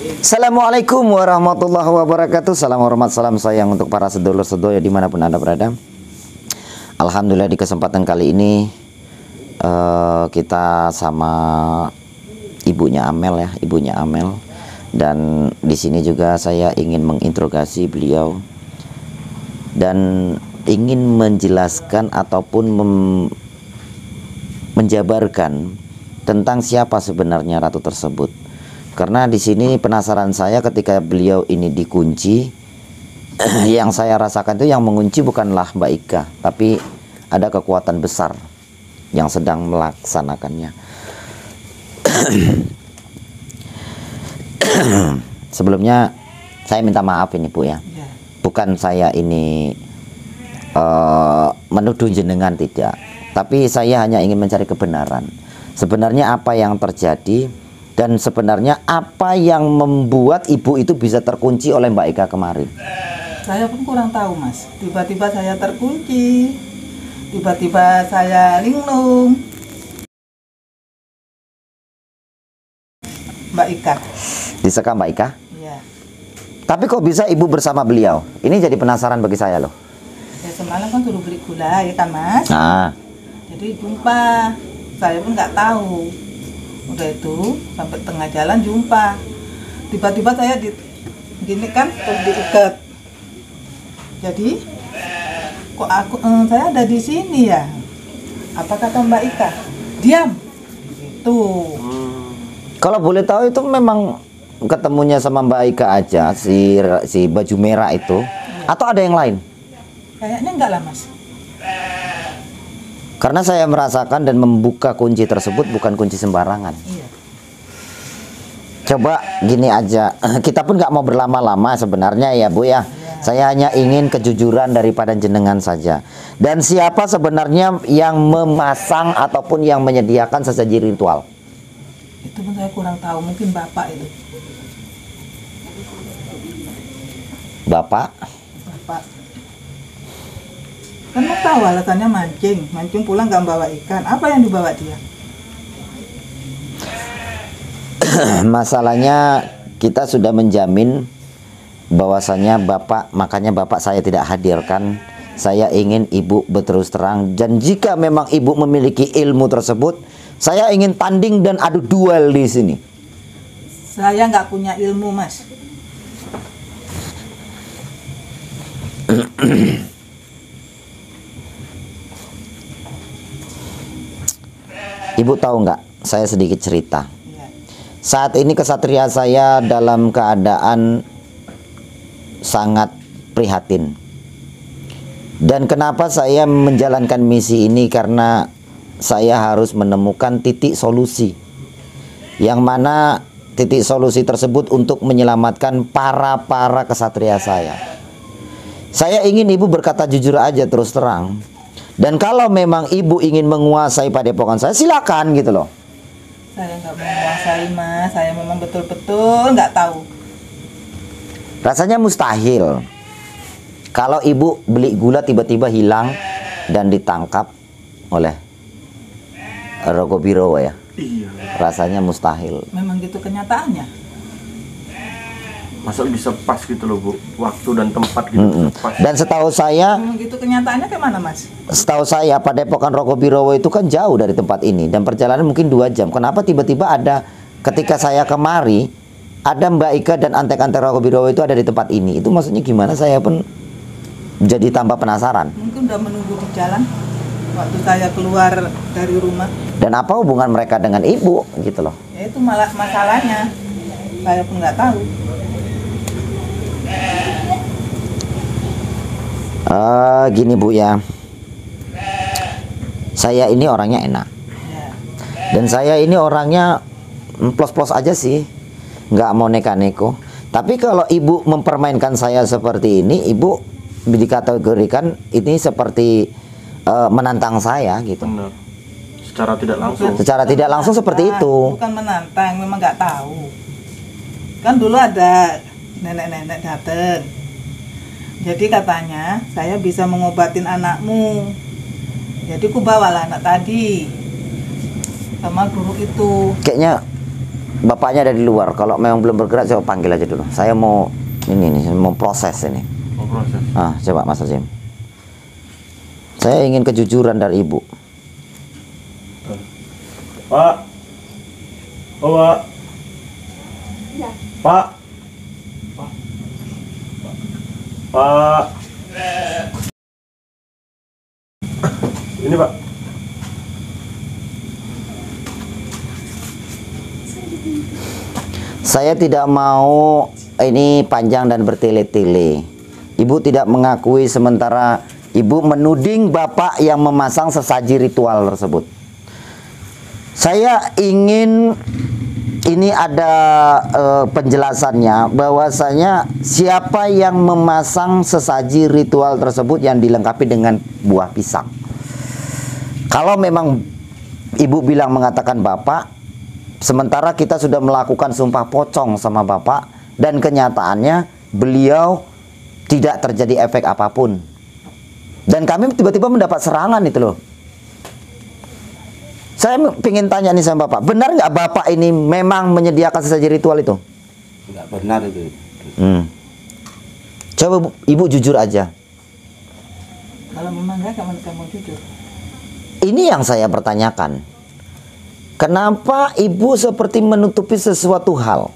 Assalamualaikum warahmatullahi wabarakatuh. Salam hormat, salam sayang untuk para sedulur-sedulur dimanapun Anda berada. Alhamdulillah di kesempatan kali ini kita sama ibunya Amel ya, ibunya Amel. Dan di sini juga saya ingin menginterogasi beliau dan ingin menjelaskan ataupun menjabarkan tentang siapa sebenarnya ratu tersebut. Karena di sini penasaran saya ketika beliau ini dikunci, yang saya rasakan itu yang mengunci bukanlah Mbak Ika, tapi ada kekuatan besar yang sedang melaksanakannya. Sebelumnya saya minta maaf ini Bu ya. Bukan saya ini menuduh jenengan, tidak. Tapi saya hanya ingin mencari kebenaran. Sebenarnya apa yang terjadi dan sebenarnya apa yang membuat ibu itu bisa terkunci oleh Mbak Ika kemarin. Saya pun kurang tahu Mas. Tiba-tiba saya terkunci, tiba-tiba saya linglung. Mbak Ika. Disekam Mbak Ika? Iya. Tapi kok bisa ibu bersama beliau? Ini jadi penasaran bagi saya loh. Ya semalam kan suruh beli gula ya kan Mas. Nah. Jadi jumpa. Saya pun nggak tahu. Udah itu sampai tengah jalan jumpa. Tiba-tiba saya gini kan terus diikat. Jadi kok saya ada di sini ya? Apa kata Mbak Ika? Diam. Gitu. Kalau boleh tahu itu memang ketemunya sama Mbak Ika aja si baju merah itu, atau ada yang lain? Kayaknya enggak lah Mas. Karena saya merasakan dan membuka kunci tersebut bukan kunci sembarangan. Iya. Coba gini aja, kita pun nggak mau berlama-lama sebenarnya ya Bu ya. Saya hanya ingin kejujuran daripada jenengan saja. Dan siapa sebenarnya yang memasang ataupun yang menyediakan sesaji ritual? Itu pun saya kurang tahu, mungkin Bapak itu. Bapak? Bapak. Kan mau tahu alasannya mancing pulang nggak bawa ikan. Apa yang dibawa dia? Masalahnya kita sudah menjamin bahwasanya Bapak, makanya Bapak saya tidak hadirkan. Saya ingin Ibu berterus terang, dan jika memang Ibu memiliki ilmu tersebut, saya ingin tanding dan adu duel di sini. Saya nggak punya ilmu Mas. Ibu tahu nggak? Saya sedikit cerita. Ya. Saat ini kesatria saya dalam keadaan sangat prihatin. Dan kenapa saya menjalankan misi ini? Karena saya harus menemukan titik solusi. Yang mana titik solusi tersebut untuk menyelamatkan para kesatria saya. Saya ingin Ibu berkata jujur aja, terus terang. Dan kalau memang Ibu ingin menguasai padepokan saya, silakan gitu loh. Saya nggak mau menguasai Mas. Saya memang betul-betul nggak tahu. Rasanya mustahil kalau Ibu beli gula tiba-tiba hilang dan ditangkap oleh Rogo Biro ya. Iya. Rasanya mustahil. Memang gitu kenyataannya. Masa bisa pas gitu loh Bu, waktu dan tempat gitu bisa pas. Dan setahu saya, Memang gitu kenyataannya kayak mana Mas? setahu saya padepokan Rogo Birowo itu kan jauh dari tempat ini dan perjalanan mungkin 2 jam. Kenapa tiba-tiba ada ketika saya kemari ada Mbak Ika dan antek-antek Rogo Birowo itu ada di tempat ini? Itu maksudnya gimana? Saya pun jadi tambah penasaran. Mungkin udah menunggu di jalan waktu saya keluar dari rumah. Dan apa hubungan mereka dengan Ibu gitu loh? Ya itu malah masalahnya. Saya pun nggak tahu. Gini Bu ya, saya ini orangnya enak. Ya. Dan saya ini orangnya plus-plus aja sih, nggak mau neka-neko. Tapi kalau Ibu mempermainkan saya seperti ini, Ibu dikategorikan ini seperti menantang saya gitu. Benar. Secara tidak langsung. Secara tidak langsung seperti itu. Bukan menantang, memang nggak tahu. Kan dulu ada nenek-nenek dateng. Jadi katanya saya bisa mengobatin anakmu. Jadi ku bawalah anak tadi sama guru itu. Kayaknya bapaknya ada di luar. Kalau memang belum bergerak, saya panggil aja dulu. Saya mau mau proses ini. Oh, proses. Coba Mas Azim. Saya ingin kejujuran dari ibu. Pak. Oh, Pak. Pak. Pak. Ini, Pak. Saya tidak mau ini panjang dan bertele-tele. Ibu tidak mengakui sementara ibu menuding bapak yang memasang sesaji ritual tersebut. Saya ingin ini ada penjelasannya bahwasanya siapa yang memasang sesaji ritual tersebut yang dilengkapi dengan buah pisang. Kalau memang ibu bilang mengatakan bapak, sementara kita sudah melakukan sumpah pocong sama bapak dan kenyataannya beliau tidak terjadi efek apapun. Dan kami tiba-tiba mendapat serangan itu loh. Saya ingin tanya nih sama bapak, benar nggak bapak ini memang menyediakan sesaji ritual itu? Nggak benar itu. Coba ibu jujur aja. Kalau memang enggak, kamu jujur. Ini yang saya pertanyakan. Kenapa ibu seperti menutupi sesuatu hal?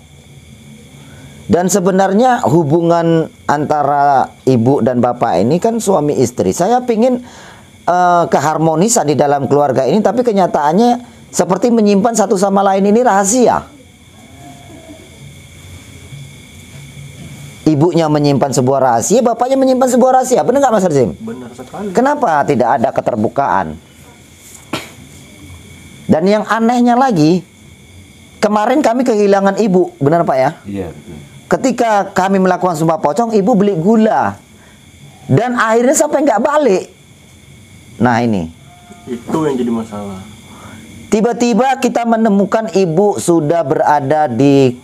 Dan sebenarnya hubungan antara ibu dan bapak ini kan suami istri. Saya pingin keharmonisan di dalam keluarga ini, tapi kenyataannya seperti menyimpan satu sama lain ini rahasia. Ibunya menyimpan sebuah rahasia, bapaknya menyimpan sebuah rahasia. Benar nggak Mas Arzim? Benar sekali. Kenapa tidak ada keterbukaan? Dan yang anehnya lagi, kemarin kami kehilangan ibu, benar Pak ya? Iya, betul. Ketika kami melakukan sumpah pocong, ibu beli gula. Dan akhirnya sampai nggak balik. Nah ini. Itu yang jadi masalah. Tiba-tiba kita menemukan ibu sudah berada di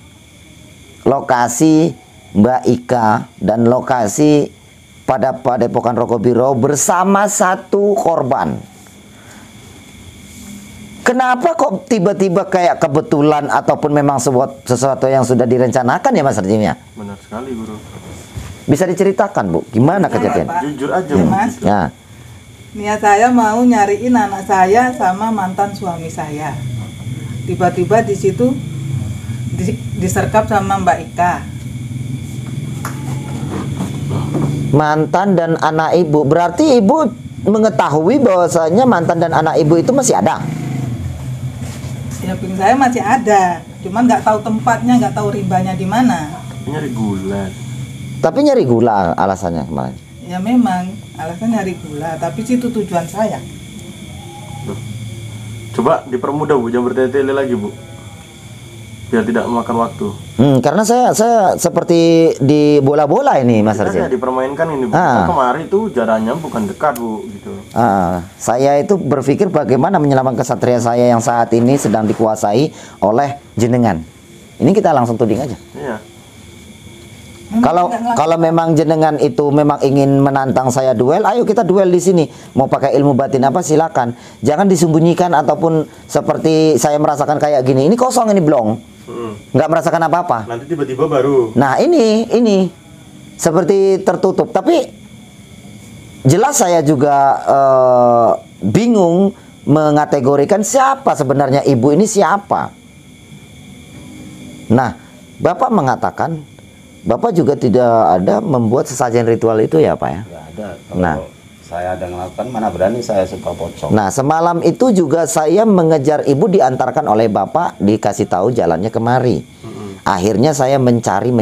lokasi Mbak Ika dan lokasi pada Padepokan Rokobiro bersama satu korban. Kenapa kok tiba-tiba kayak kebetulan ataupun memang sesuatu yang sudah direncanakan ya Mas Arjim ya? Benar sekali, Guru. Bisa diceritakan Bu, gimana kejadian? Pak. Jujur aja, Ya, Bu. Mas. Ya. Niat saya mau nyariin anak saya sama mantan suami saya. Tiba-tiba di situ disergap sama Mbak Ika. Mantan dan anak ibu, berarti ibu mengetahui bahwasanya mantan dan anak ibu itu masih ada? Ya, ping saya masih ada, cuman nggak tahu tempatnya, nggak tahu rimbanya di mana. Nyari gula. Tapi nyari gula alasannya kemarin. Ya memang alasan nyari gula, tapi situ tujuan saya. Coba dipermudah, Bu, jangan bertele-tele lagi, Bu. Biar tidak memakan waktu. Karena saya seperti di bola-bola ini Mas Kita Arjim. kayak dipermainkan ini, Bu. Kan kemarin tuh jaraknya bukan dekat, Bu, gitu. Saya itu berpikir bagaimana menyelamatkan kesatria saya yang saat ini sedang dikuasai oleh jenengan. Ini kita langsung tuding aja. Iya. Kalau memang jenengan itu memang ingin menantang saya duel, ayo kita duel di sini. Mau pakai ilmu batin apa silakan. Jangan disembunyikan ataupun seperti saya merasakan kayak gini. Ini kosong, ini blong. Nggak merasakan apa-apa. Nanti tiba-tiba baru. Nah ini seperti tertutup. Tapi jelas saya juga bingung mengategorikan siapa sebenarnya ibu ini siapa. Nah, Bapak mengatakan Bapak juga tidak ada membuat sesajen ritual itu ya Pak ya? Nggak ada. Kalau Nah. saya ada melakukan, mana berani saya sumpah pocong. Nah, semalam itu juga saya mengejar ibu, diantarkan oleh Bapak, dikasih tahu jalannya kemari. Akhirnya saya mencari,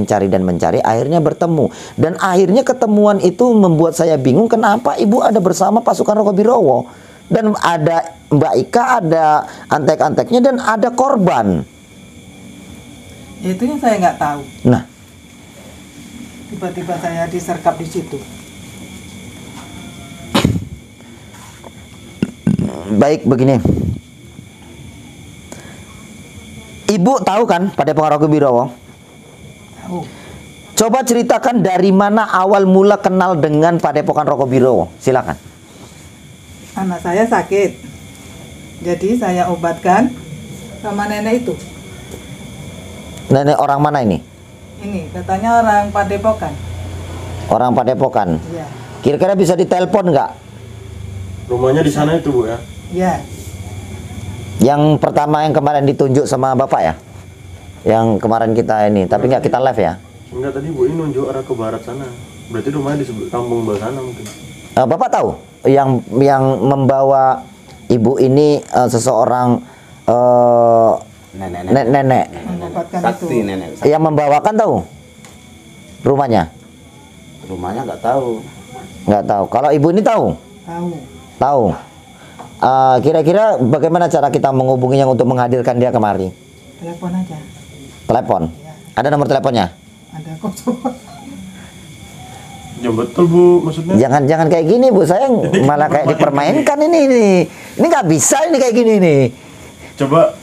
akhirnya bertemu. Dan akhirnya ketemuan itu membuat saya bingung kenapa ibu ada bersama pasukan Rokobirowo. Dan ada Mbak Ika, ada antek-anteknya, dan ada korban. Ya, itu yang saya nggak tahu. Nah, Tiba-tiba saya disergap di situ. baik begini. Ibu tahu kan Padepokan Rokobirowo? Tahu. Coba ceritakan dari mana awal mula kenal dengan Padepokan Rokobirowo. Silakan. Anak saya sakit, jadi saya obatkan sama nenek itu. Nenek orang mana ini? Ini katanya orang Padepokan. Orang Padepokan. Iya. Kira-kira bisa ditelepon nggak? Rumahnya di sana itu, Bu ya? Iya. Yang pertama yang kemarin ditunjuk sama Bapak ya? Yang kemarin kita ini, tapi nggak kita live ya? Enggak, tadi Bu ini nunjuk arah ke barat sana. Berarti rumahnya di kampung bawah sana mungkin. Bapak tahu yang membawa ibu ini seseorang nenek Mengobatkan sakti, itu. nenek sakti. yang membawakan tahu rumahnya? Rumahnya nggak tahu. Nggak tahu. Kalau ibu ini tahu? Tahu. Tahu. Kira-kira bagaimana cara kita menghubunginya untuk menghadirkan dia kemari? Telepon aja. Telepon. Ya. Ada nomor teleponnya? Ada kok coba. Ya betul, Bu, maksudnya. Jangan kayak gini, Bu. Saya malah kayak dipermainkan ini. Ini nggak bisa ini kayak gini nih. Coba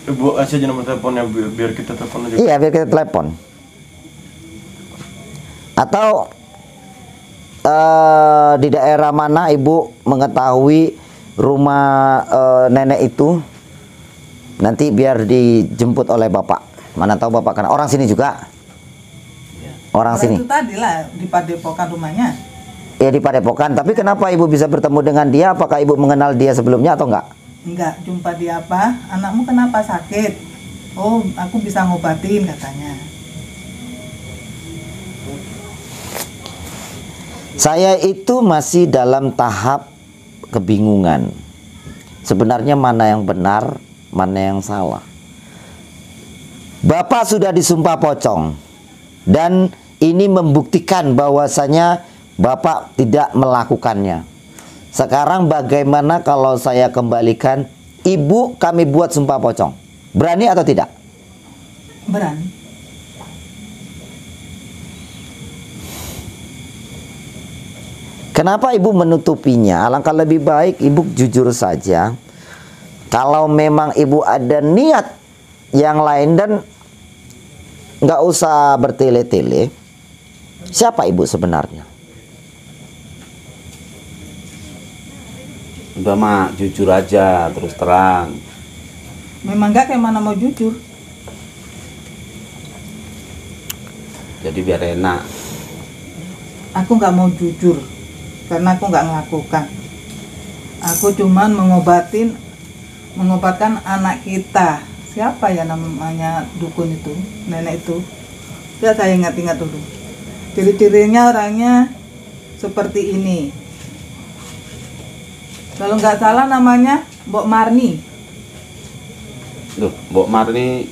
Ibu kasih aja nomor teleponnya biar kita telepon aja. Iya, biar kita telepon. Atau di daerah mana ibu mengetahui rumah nenek itu, nanti biar dijemput oleh bapak. Mana tahu bapak kan orang sini juga. Orang sini. Itu tadi lah di Padepokan rumahnya. Ya di Padepokan. Tapi kenapa ibu bisa bertemu dengan dia? Apakah ibu mengenal dia sebelumnya atau enggak? Enggak, jumpa di apa? Anakmu kenapa sakit? Oh, aku bisa ngobatin katanya. Saya itu masih dalam tahap kebingungan. Sebenarnya mana yang benar, mana yang salah. Bapak sudah disumpah pocong. Dan ini membuktikan bahwasanya Bapak tidak melakukannya. Sekarang bagaimana kalau saya kembalikan, ibu kami buat sumpah pocong? Berani atau tidak? Berani. Kenapa ibu menutupinya? Alangkah lebih baik ibu jujur saja. Kalau memang ibu ada niat yang lain dan nggak usah bertele-tele. Siapa ibu sebenarnya? Udah mak, jujur aja, terus terang. Memang enggak, kayak mana mau jujur. Jadi biar enak. Aku nggak mau jujur karena aku nggak melakukan. Aku cuman mengobatkan anak kita. Siapa ya namanya dukun itu, nenek itu? Ya saya ingat-ingat dulu. Ciri-cirinya orangnya seperti ini. Kalau nggak salah namanya Mbok Marni. Loh, Mbok Marni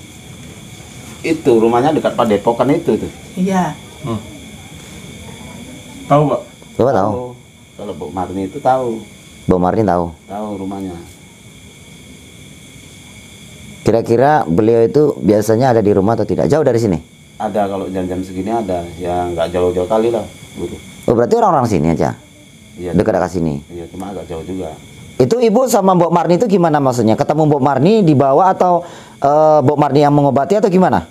itu rumahnya dekat Padepokan itu tuh. Iya. Tahu, Pak? Bapak tahu? Kalau Mbok Marni itu tahu. Bu Marni tahu? Tahu rumahnya. Kira-kira beliau itu biasanya ada di rumah atau tidak? Jauh dari sini? Ada kalau jam-jam segini ada. Ya nggak jauh-jauh kali lah. Gitu. Oh, berarti orang-orang sini aja? Iya, Dekat-dekat sini? iya, cuma agak jauh juga. Itu ibu sama Mbok Marni itu gimana maksudnya? Ketemu Mbok Marni dibawa atau Mbok Marni yang mengobati atau gimana?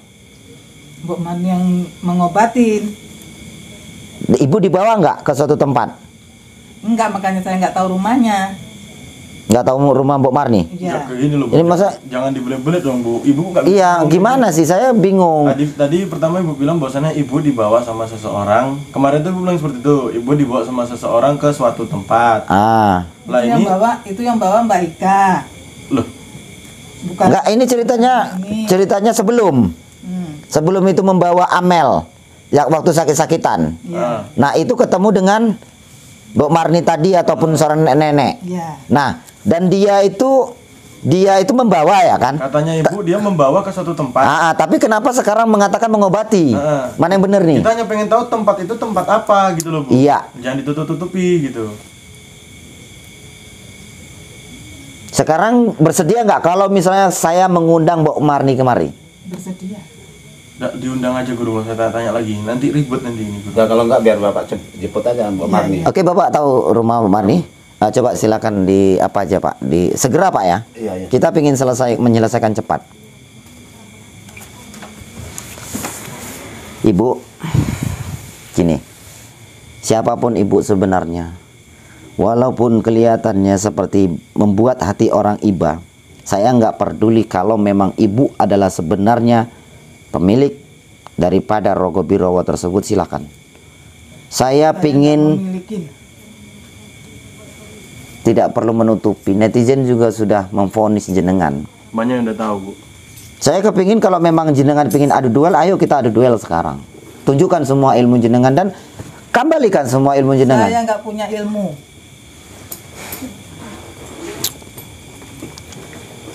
Mbok Marni yang mengobatin. Ibu dibawa nggak ke suatu tempat? Enggak, makanya saya nggak tahu rumahnya. Nggak tahu rumah Mbok Marni? Iya. Kayak gini loh, Bu. Ini masa- Jangan dibelit-belit dong, Bu. Ibu nggak bisa Iya, ngomong gimana gitu. sih? Saya bingung. Tadi pertama Ibu bilang bahwasannya Ibu dibawa sama seseorang. Kemarin tuh Ibu bilang seperti itu. Ibu dibawa sama seseorang ke suatu tempat. Ah, Lah Itu yang bawa Mbak Ika. loh, Bukan. nggak, ini ceritanya sebelum. Sebelum itu membawa Amel, ya waktu sakit-sakitan. Iya. Nah, itu ketemu dengan Mbok Marni tadi ataupun seorang nenek. Iya. Nah, dan dia itu membawa ya kan? katanya Ibu dia membawa ke suatu tempat. Tapi kenapa sekarang mengatakan mengobati? Mana yang benar nih? Kita hanya pengen tahu tempat itu tempat apa gitu loh, Bu. Iya. Jangan ditutup-tutupi gitu. Sekarang bersedia nggak kalau misalnya saya mengundang Mbok Marni kemari? Bersedia. Nggak, diundang aja guru, nggak usah tanya lagi. Nanti ribet nanti ini guru. Ya kalau nggak biar bapak jemput aja Mbok Iya, Marni. iya. Oke, Bapak tahu rumah Mbok Marni? Coba silakan di apa aja Pak? Segera Pak ya. Iya, iya. Kita ingin menyelesaikan cepat. Ibu, gini, siapapun ibu sebenarnya, walaupun kelihatannya seperti membuat hati orang iba, saya nggak peduli kalau memang ibu adalah sebenarnya pemilik daripada Rogo Birowo tersebut, silakan. Saya Saya pingin nggak memiliki. tidak perlu menutupi. Netizen juga sudah memvonis jenengan. Banyak yang udah tahu, Bu. Saya kepingin kalau memang jenengan pingin adu duel, ayo kita adu duel sekarang. Tunjukkan semua ilmu jenengan dan kembalikan semua ilmu jenengan. Saya nggak punya ilmu.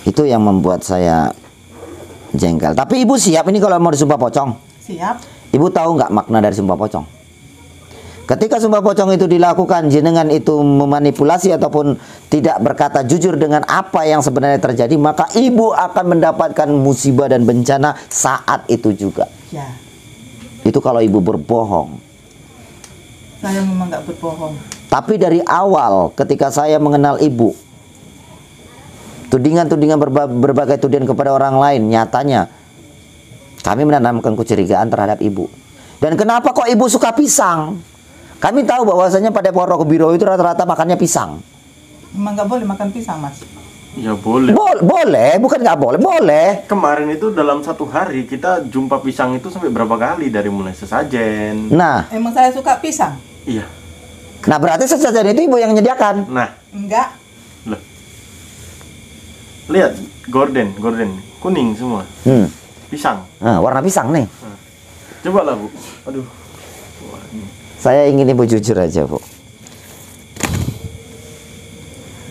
Itu yang membuat saya jengkel. Tapi ibu siap ini kalau mau disumpah pocong? Siap. Ibu tahu nggak makna dari sumpah pocong? Ketika sumpah pocong itu dilakukan, jenengan itu memanipulasi ataupun tidak berkata jujur dengan apa yang sebenarnya terjadi, maka ibu akan mendapatkan musibah dan bencana saat itu juga. Ya. Itu kalau ibu berbohong. Saya memang nggak berbohong. Tapi dari awal ketika saya mengenal ibu, tudingan-tudingan berbagai tudingan kepada orang lain, nyatanya kami menanamkan kecurigaan terhadap ibu. Dan kenapa kok ibu suka pisang? Kami tahu bahwasanya pada pohon Rogo Birowo itu rata-rata makannya pisang. Memang nggak boleh makan pisang, Mas. Ya boleh. Boleh, bukan nggak boleh, boleh. Kemarin itu dalam satu hari kita jumpa pisang itu sampai berapa kali, dari mulai sesajen. Nah, Emang saya suka pisang? Iya. berarti sesajen itu ibu yang menyediakan. Nah, Enggak. loh. Lihat, gorden kuning semua. Pisang. Nah, warna pisang nih. Coba lah, Bu. Aduh. Wah, ini. Saya ingin ibu jujur aja, Bu.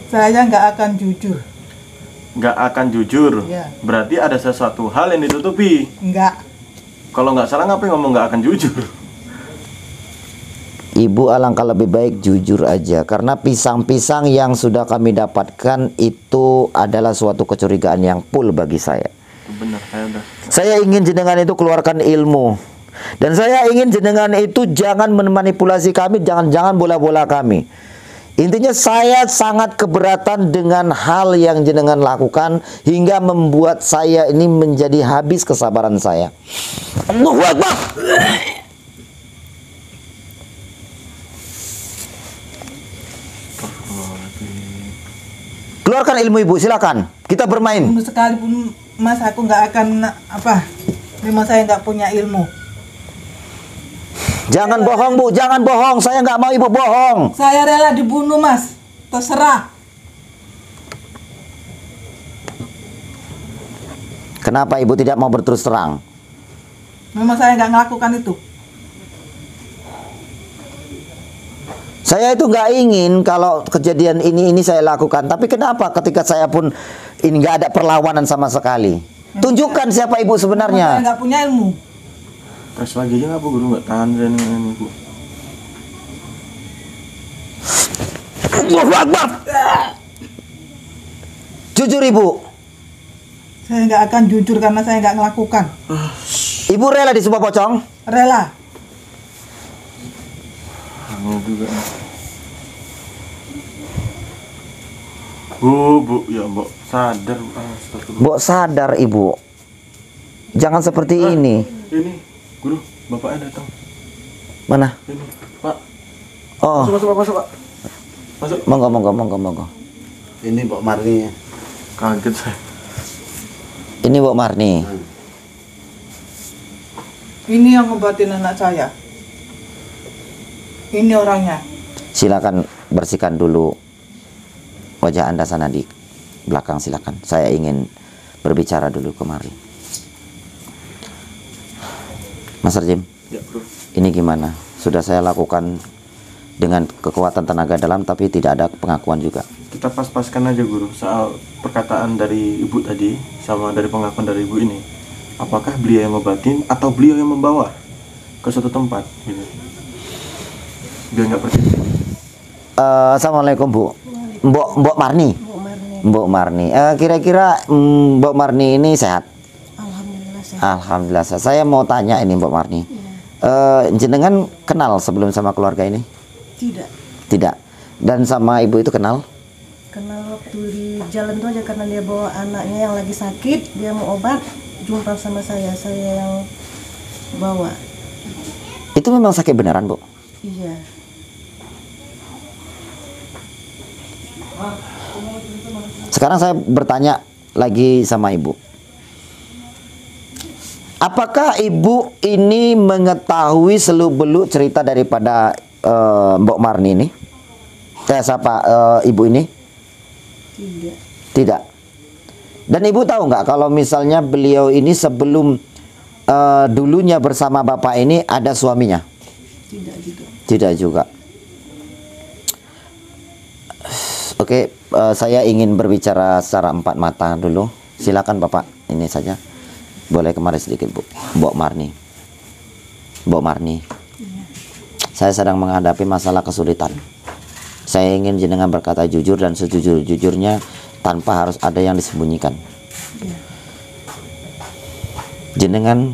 Saya nggak akan jujur. Nggak akan jujur. Iya. Berarti ada sesuatu hal yang ditutupi. Enggak. Kalau nggak salah ngapain ngomong nggak akan jujur? Ibu alangkah lebih baik jujur aja, karena pisang-pisang yang sudah kami dapatkan itu adalah suatu kecurigaan yang full bagi saya. Bener, saya udah. Saya ingin jenengan itu keluarkan ilmu. Dan saya ingin jenengan itu jangan memanipulasi kami, jangan bola-bola kami. Intinya saya sangat keberatan dengan hal yang jenengan lakukan hingga membuat saya ini menjadi habis kesabaran saya. Allahu Akbar. Keluarkan ilmu ibu, silakan. Kita bermain. Sekalipun Mas, aku nggak akan apa. Memang saya nggak punya ilmu. Jangan bohong, Bu, jangan bohong. Saya nggak mau ibu bohong. Saya rela dibunuh, Mas. Terserah. Kenapa ibu tidak mau berterus terang? Memang saya nggak melakukan itu. Saya itu nggak ingin kalau kejadian ini saya lakukan. Tapi kenapa ketika saya pun ini nggak ada perlawanan sama sekali? Tunjukkan siapa ibu Memang saya sebenarnya. nggak punya ilmu. Tes lagi aja nggak, Bu? Guru nggak tahan dan ini, Bu. Allahu Akbar. Jujur ibu. Saya nggak akan jujur karena saya nggak melakukan. Ibu rela disumpah pocong? Rela. Ini juga. Bu, ya Mbok sadar. Astagfirullah. Mbok sadar ibu. Jangan seperti ini. Ini, Guru, bapaknya datang. Mana? Ini, Pak. Oh, Masuk, Pak. Masuk. monggo. Ini Mbok Marni. Kaget saya. Ini Mbok Marni. Ini yang ngobatin anak saya. Ini orangnya. Silakan bersihkan dulu wajah Anda sana di belakang, silakan. Saya ingin berbicara dulu kemari. Mas Arjim, Ya, Bro. ini gimana? Sudah saya lakukan dengan kekuatan tenaga dalam tapi tidak ada pengakuan juga. Kita pas-paskan aja, Guru, soal perkataan dari Ibu tadi sama dari pengakuan dari Ibu ini. Apakah beliau yang ngobatin atau beliau yang membawa ke suatu tempat gitu. Biar nggak pergi. Assalamualaikum Bu. Mbok Marni. Mbok Marni. Kira-kira Mbok Marni ini sehat? Alhamdulillah sehat. Alhamdulillah. Saya mau tanya ini Mbok Marni. Jenengan kenal sebelum sama keluarga ini? Tidak. Tidak. Dan sama ibu itu kenal? Kenal waktu di jalan tuh aja karena dia bawa anaknya yang lagi sakit, dia mau obat, jumpa sama saya yang bawa. Itu memang sakit beneran, Bu? Iya. Sekarang saya bertanya lagi sama ibu. Apakah ibu ini mengetahui seluk-beluk cerita daripada Mbok Marni ini? Siapa ibu ini? Tidak. Tidak. Dan ibu tahu nggak kalau misalnya beliau ini sebelum dulunya bersama bapak ini ada suaminya? Tidak juga. Tidak juga. Oke, saya ingin berbicara secara empat mata dulu. Silakan bapak, ini saja. Boleh kemari sedikit bu, Mbok Marni. Mbok Marni. Saya sedang menghadapi masalah kesulitan. Saya ingin jenengan berkata jujur dan sejujur-jujurnya tanpa harus ada yang disembunyikan. Jenengan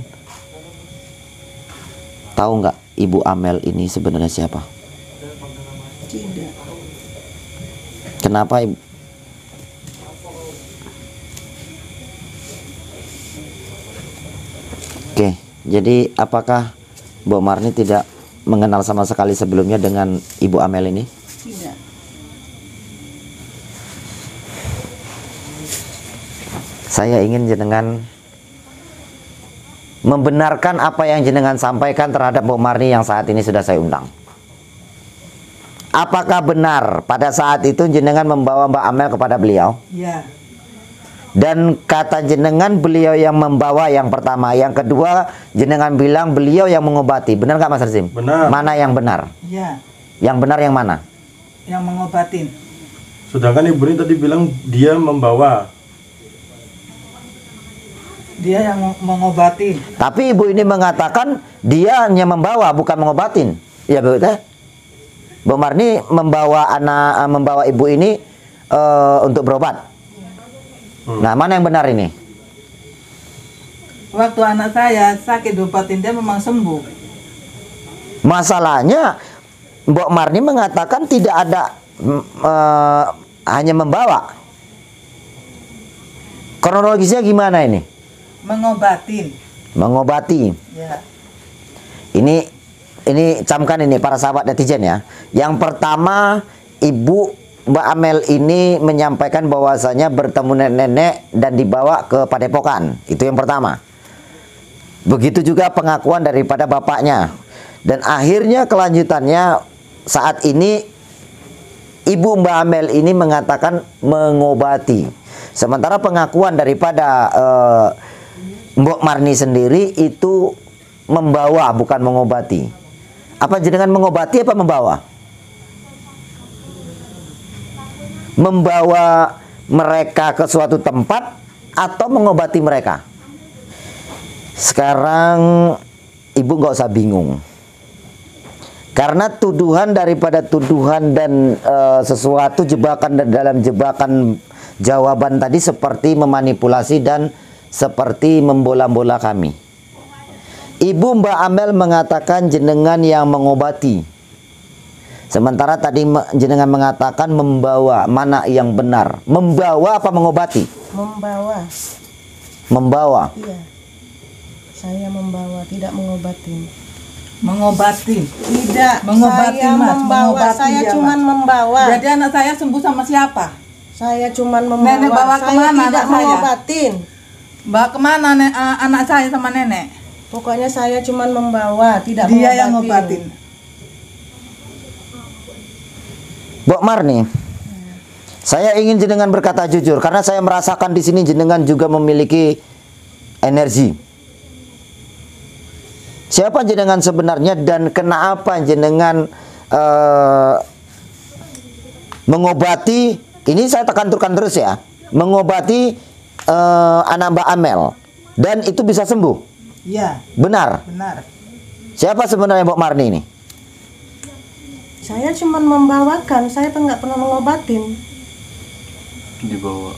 tahu nggak Ibu Amel ini sebenarnya siapa? Tidak. Kenapa Ibu? Oke, jadi apakah Mbok Marni tidak mengenal sama sekali sebelumnya dengan Ibu Amel ini? Tidak. Saya ingin jenengan membenarkan apa yang jenengan sampaikan terhadap Mbok Marni yang saat ini sudah saya undang. Apakah benar pada saat itu jenengan membawa Mbak Amel kepada beliau? Ya. Dan kata jenengan beliau yang membawa yang pertama, yang kedua jenengan bilang beliau yang mengobati. Benar nggak Mas Rezim? Benar. Mana yang benar? Ya. Yang benar yang mana? Yang mengobatin. Sedangkan ibu ini tadi bilang dia membawa. Dia yang mengobatin. Tapi ibu ini mengatakan dia hanya membawa, bukan mengobatin. Ya betul. Bu Marni membawa ibu ini untuk berobat. Nah, mana yang benar ini? Waktu anak saya sakit diobatin dia memang sembuh. Masalahnya Mbok Marni mengatakan tidak ada hanya membawa. Kronologisnya gimana ini? Mengobatin. Mengobati. Ya. Ini camkan ini para sahabat netizen ya. Yang pertama, Ibu Mbak Amel ini menyampaikan bahwasanya bertemu nenek dan dibawa ke Padepokan. Itu yang pertama. Begitu juga pengakuan daripada bapaknya. Dan akhirnya kelanjutannya saat ini Ibu Mbak Amel ini mengatakan mengobati. Sementara pengakuan daripada Mbok Marni sendiri itu membawa bukan mengobati. Apa jenengan mengobati apa membawa? Membawa mereka ke suatu tempat atau mengobati mereka? Sekarang ibu nggak usah bingung. Karena tuduhan daripada tuduhan dan sesuatu jebakan dalam jebakan jawaban tadi seperti memanipulasi dan seperti membola-bola kami. Ibu Mbak Amel mengatakan jenengan yang mengobati. Sementara tadi jenengan mengatakan membawa. Mana yang benar? Membawa apa mengobati? Membawa. Membawa. Iya. Saya membawa, tidak mengobatin. Mengobatin. Tidak. Mengobatin, saya Mas. membawa. Mengobatin Saya dia, cuman Mas. membawa. Jadi anak saya sembuh sama siapa? Saya cuman membawa. Nenek bawa saya kemana tidak anak saya? mengobatin. Bawa kemana anak saya sama nenek? Pokoknya saya cuman membawa, tidak Dia yang mengobatin. ngobatin. Mbok Marni, saya ingin jenengan berkata jujur karena saya merasakan di sini jenengan juga memiliki energi. Siapa jenengan sebenarnya dan kenapa jenengan mengobati? Ini saya tekankan terus ya, mengobati anak Mbak Amel dan itu bisa sembuh. Iya, Benar. benar. Siapa sebenarnya Mbok Marni ini? Saya cuman membawakan, saya nggak pernah mengobatin. Dibawa.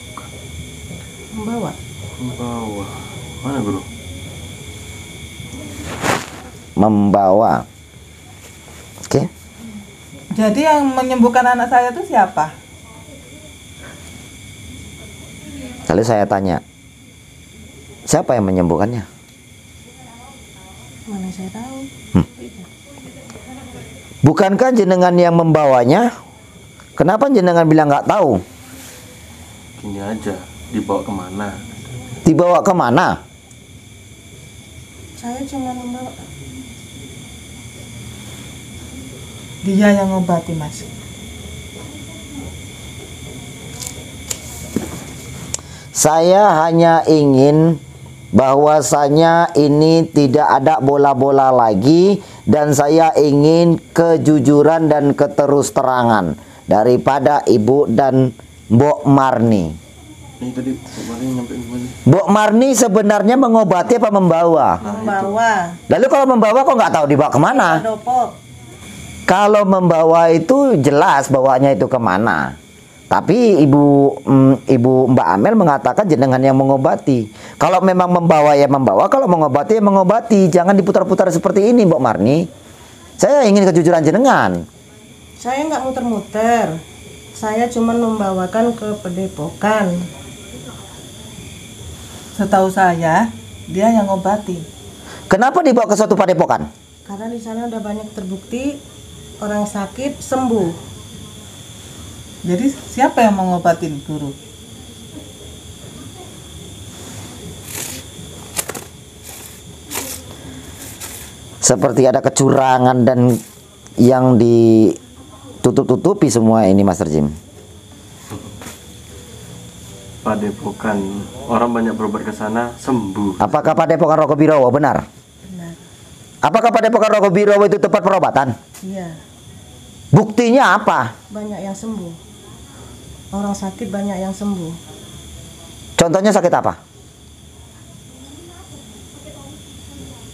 Membawa. Membawa. Mana guru? Membawa. Oke. Jadi yang menyembuhkan anak saya itu siapa? Lalu saya tanya, siapa yang menyembuhkannya? Mana saya tahu. Bukankah jenengan yang membawanya? Kenapa jenengan bilang nggak tahu? Gini aja, dibawa kemana? Dibawa kemana? Saya cuma membawa. Dia yang ngobati, Mas. Saya hanya ingin bahwasanya ini tidak ada bola-bola lagi, dan saya ingin kejujuran dan keterus-terangan daripada Ibu dan Mbok Marni. Ini tadi Mbok Marni nyampein gimana? Mbok Marni sebenarnya mengobati apa membawa? Membawa. Lalu kalau membawa kok nggak tahu dibawa kemana? Dopok. Kalau membawa itu jelas bawanya itu kemana. Tapi Ibu Mbak Amel mengatakan jenengan yang mengobati. Kalau memang membawa ya membawa, kalau mengobati ya mengobati. Jangan diputar-putar seperti ini, Mbok Marni. Saya ingin kejujuran jenengan. Saya nggak muter-muter. Saya cuma membawakan ke Padepokan. Setahu saya, dia yang ngobati. Kenapa dibawa ke suatu padepokan? Karena di sana udah banyak terbukti orang sakit sembuh. Jadi siapa yang mengobatin, Guru? Seperti ada kecurangan dan yang ditutup-tutupi semua ini, Mas Jim. Padepokan, orang banyak berobat ke sana sembuh. Apakah Padepokan Rogobirowo benar? Benar. Apakah Padepokan Rogobirowo itu tempat perobatan? Iya. Buktinya apa? Banyak yang sembuh. Orang sakit banyak yang sembuh. Contohnya sakit apa?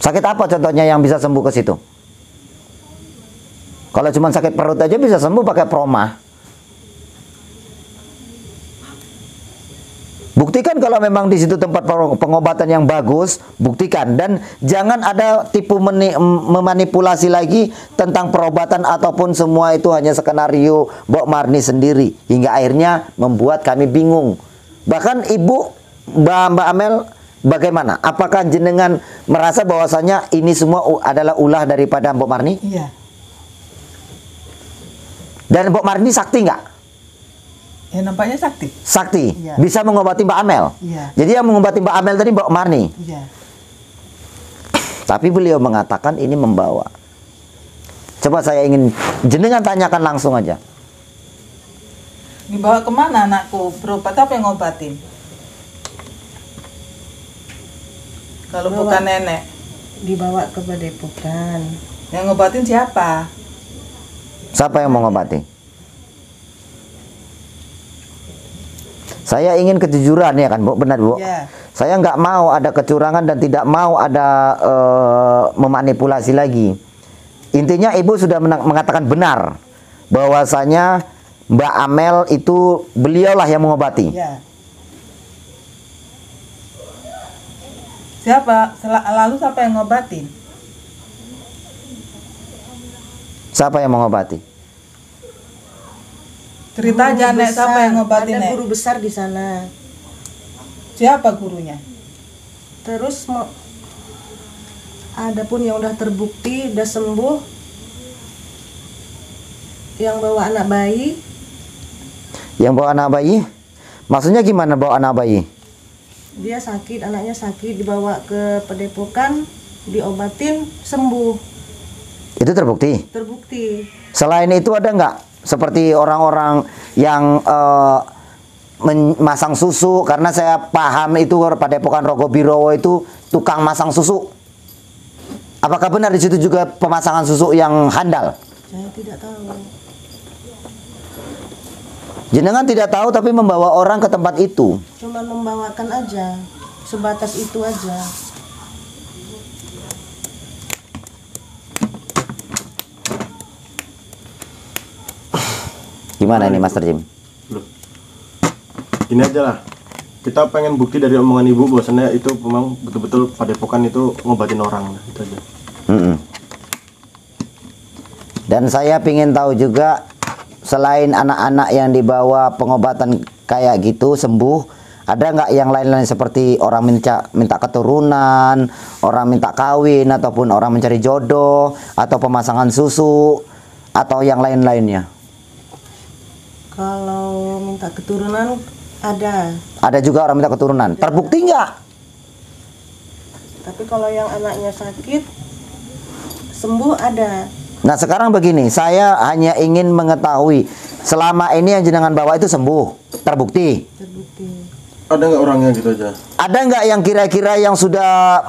Sakit apa contohnya yang bisa sembuh ke situ? Kalau cuma sakit perut aja bisa sembuh pakai proma. Buktikan kalau memang di situ tempat pengobatan yang bagus, buktikan. Dan jangan ada tipu memanipulasi lagi tentang perobatan ataupun semua itu hanya skenario Mbok Marni sendiri. Hingga akhirnya membuat kami bingung. Bahkan Ibu Mbak Amel bagaimana? Apakah jenengan merasa bahwasanya ini semua adalah ulah daripada Mbok Marni? Iya. Dan Mbok Marni sakti nggak? Ya nampaknya sakti. Sakti. Iya. Bisa mengobati Mbak Amel. Iya. Jadi yang mengobati Mbak Amel tadi Mbok Marni. Iya. Tapi beliau mengatakan ini membawa. Coba saya ingin jenengan tanyakan langsung aja. Dibawa kemana anakku? Berobat apa yang ngobatin? Kalau Bawa. bukan nenek. Dibawa ke Padepokan. Yang ngobatin siapa? Siapa yang mengobati? Saya ingin kejujuran ya kan, Bu? Benar, Bu? Ya. Saya nggak mau ada kecurangan dan tidak mau ada memanipulasi lagi. Intinya Ibu sudah mengatakan benar bahwasanya Mbak Amel itu beliaulah yang mengobati. Ya. Lalu siapa yang ngobatin? Siapa yang mengobati? Cerita aja, Nek, siapa yang ngobatin, Ada Nek? guru besar di sana. Siapa gurunya? Terus ada pun yang udah terbukti udah sembuh, yang bawa anak bayi. Yang bawa anak bayi? Maksudnya gimana bawa anak bayi? Dia sakit, anaknya sakit, dibawa ke Padepokan, diobatin, sembuh. Itu terbukti. Terbukti. Selain itu ada nggak seperti orang-orang yang memasang susu? Karena saya paham itu Padepokan Rogobirowo itu tukang masang susu. Apakah benar di situ juga pemasangan susu yang handal? Saya tidak tahu. Jenengan tidak tahu tapi membawa orang ke tempat itu. Cuma membawakan aja, sebatas itu aja. Gimana ini, Master Jim? Loh. Ini aja lah. Kita pengen bukti dari omongan Ibu bahwasannya itu memang betul-betul Padepokan itu ngobatin orang. Itu aja. Dan saya ingin tahu juga, selain anak-anak yang dibawa pengobatan kayak gitu sembuh, ada nggak yang lain-lain seperti orang minta keturunan, orang minta kawin, ataupun orang mencari jodoh, atau pemasangan susu, atau yang lain-lainnya? Kalau minta keturunan ada. Ada juga orang minta keturunan. Terbukti nggak? Tapi kalau yang anaknya sakit sembuh ada. Nah sekarang begini, saya hanya ingin mengetahui selama ini yang jenengan bawa itu sembuh, terbukti. Terbukti. Ada nggak orangnya gitu aja? Ada nggak yang kira-kira yang sudah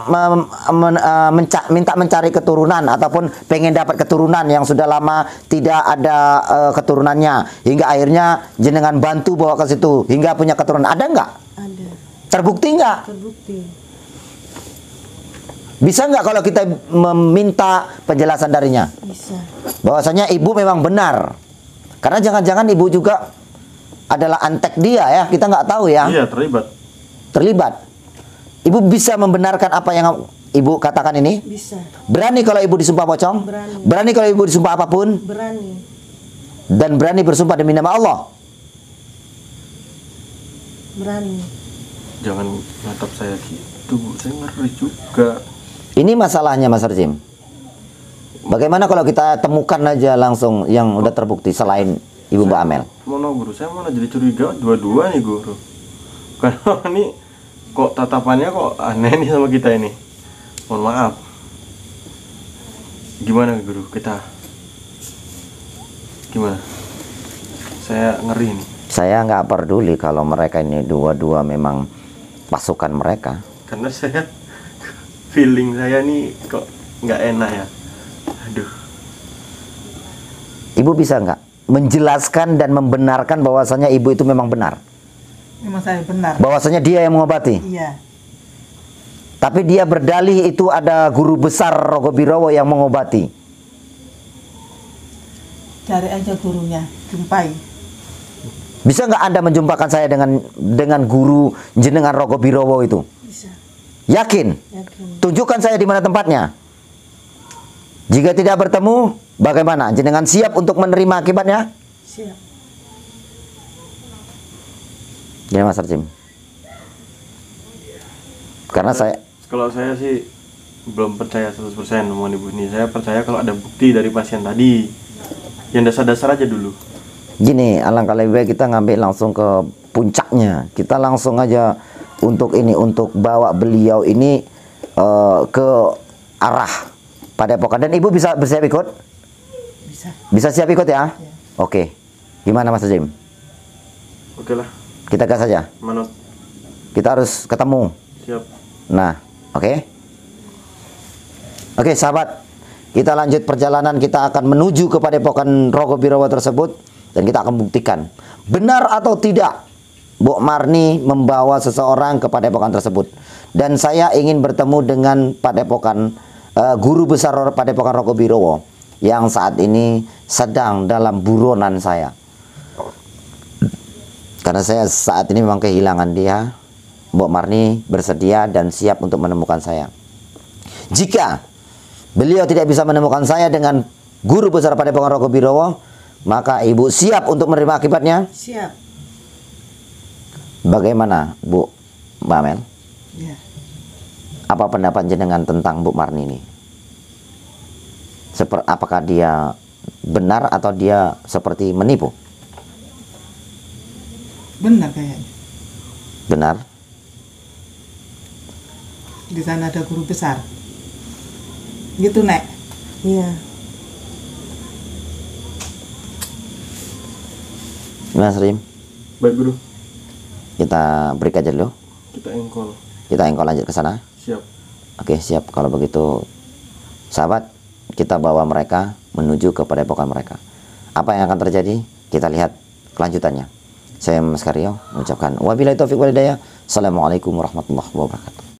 minta mencari keturunan ataupun pengen dapat keturunan yang sudah lama tidak ada keturunannya hingga akhirnya jenengan bantu bawa ke situ hingga punya keturunan? Ada nggak? Ada. Terbukti nggak? Terbukti. Bisa nggak kalau kita meminta penjelasan darinya? Bisa. Bahwasanya ibu memang benar. Karena jangan-jangan ibu juga adalah antek dia ya, kita nggak tahu ya. Iya, terlibat. Terlibat. Ibu bisa membenarkan apa yang ibu katakan ini? Bisa. Berani kalau ibu disumpah pocong? Berani. Berani kalau ibu disumpah apapun? Berani. Dan berani bersumpah demi nama Allah? Berani. Jangan natap saya gitu, Bu. Saya ngeri juga. Ini masalahnya Mas Arjim. Bagaimana kalau kita temukan aja langsung yang udah terbukti selain Ibu Mbak Amel? Mau guru, saya malah jadi curiga dua-dua nih guru. Karena ini kok tatapannya kok aneh nih sama kita ini. Mohon maaf. Gimana guru, kita gimana? Saya ngeri nih. Saya nggak peduli kalau mereka ini dua-dua memang pasukan mereka. Karena saya feeling saya nih kok nggak enak ya. Aduh. Ibu bisa nggak menjelaskan dan membenarkan bahwasanya ibu itu memang benar? Memang saya benar. Bahwasanya dia yang mengobati? Iya. Tapi dia berdalih itu ada guru besar Rogobirowo yang mengobati. Cari aja gurunya, jumpai. Bisa nggak Anda menjumpakan saya dengan guru jenengan Rogobirowo itu? Bisa. Yakin? Yakin. Tunjukkan saya di mana tempatnya. Jika tidak bertemu, bagaimana? Jenengan siap untuk menerima akibatnya? Siap. Ya Mas Arjim. Karena Kalau saya sih belum percaya 100% omongan ibu ini. Saya percaya kalau ada bukti dari pasien tadi. Yang dasar-dasar aja dulu. gini, alangkah lebih baik kita ngambil langsung ke puncaknya. Kita langsung aja untuk bawa beliau ini ke arah Padepokan. Dan ibu bisa bersiap ikut? Bisa. Bisa siap ikut ya? Ya. Oke. Gimana Mas Jim? Oke lah, Kita gas saja. manut. Kita harus ketemu. Siap. Nah, oke. Oke, sahabat. Kita lanjut perjalanan, kita akan menuju ke Padepokan Rogobirowo tersebut dan kita akan buktikan benar atau tidak Bu Marni membawa seseorang ke Padepokan tersebut. Dan saya ingin bertemu dengan Padepokan guru besar Padepokan Rogobirowo yang saat ini sedang dalam buronan saya. Karena saya saat ini memang kehilangan dia. Bu Marni bersedia dan siap untuk menemukan saya. Jika beliau tidak bisa menemukan saya dengan guru besar Padepokan Rogobirowo, maka ibu siap untuk menerima akibatnya? Siap. Bagaimana Bu Mbak Amel? Ya. Apa pendapat jenengan tentang Bu Marni ini? Apakah dia benar atau dia seperti menipu? Benar kayaknya. Benar. Di sana ada guru besar. Gitu, Nek. Iya. Mas Rim, Baik guru, kita break aja dulu. kita engkol. Kita engkol lanjut ke sana. Siap. Oke, siap. Kalau begitu, sahabat, kita bawa mereka menuju ke Padepokan mereka. Apa yang akan terjadi? Kita lihat kelanjutannya. Saya Mas Karyo mengucapkan wabillahi taufiq wal hidayah. Assalamualaikum warahmatullahi wabarakatuh.